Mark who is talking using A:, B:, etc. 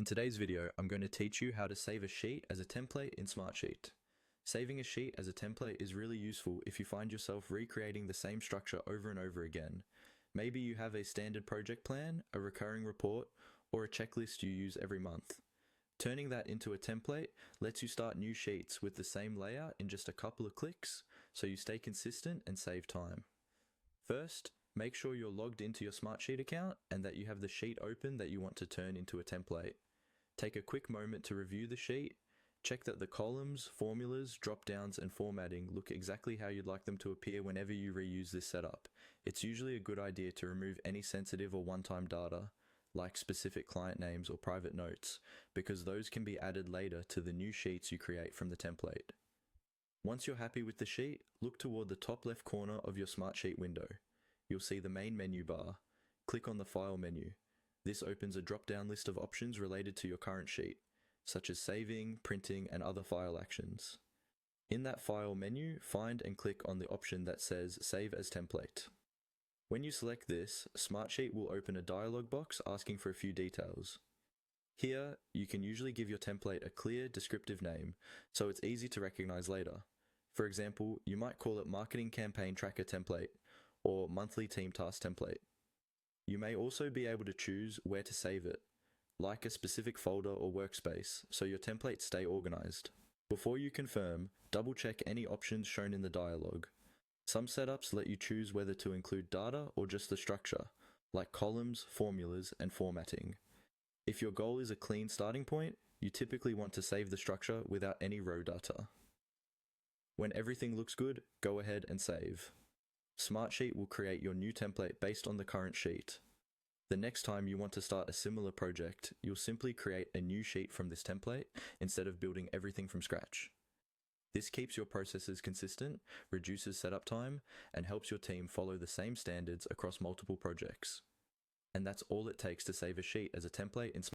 A: In today's video, I'm going to teach you how to save a sheet as a template in Smartsheet. Saving a sheet as a template is really useful if you find yourself recreating the same structure over and over again. Maybe you have a standard project plan, a recurring report, or a checklist you use every month. Turning that into a template lets you start new sheets with the same layout in just a couple of clicks, so you stay consistent and save time. First, make sure you're logged into your Smartsheet account and that you have the sheet open that you want to turn into a template. Take a quick moment to review the sheet. Check that the columns, formulas, drop-downs, and formatting look exactly how you'd like them to appear whenever you reuse this setup. It's usually a good idea to remove any sensitive or one-time data, like specific client names or private notes, because those can be added later to the new sheets you create from the template. Once you're happy with the sheet, look toward the top left corner of your Smartsheet window. You'll see the main menu bar. Click on the File menu. This opens a drop-down list of options related to your current sheet, such as saving, printing, and other file actions. In that File menu, find and click on the option that says Save as Template. When you select this, Smartsheet will open a dialog box asking for a few details. Here, you can usually give your template a clear, descriptive name, so it's easy to recognize later. For example, you might call it Marketing Campaign Tracker Template or Monthly Team Task Template. You may also be able to choose where to save it, like a specific folder or workspace, so your templates stay organized. Before you confirm, double-check any options shown in the dialog. Some setups let you choose whether to include data or just the structure, like columns, formulas, and formatting. If your goal is a clean starting point, you typically want to save the structure without any row data. When everything looks good, go ahead and save. Smartsheet will create your new template based on the current sheet. The next time you want to start a similar project, you'll simply create a new sheet from this template instead of building everything from scratch. This keeps your processes consistent, reduces setup time, and helps your team follow the same standards across multiple projects. And that's all it takes to save a sheet as a template in Smartsheet.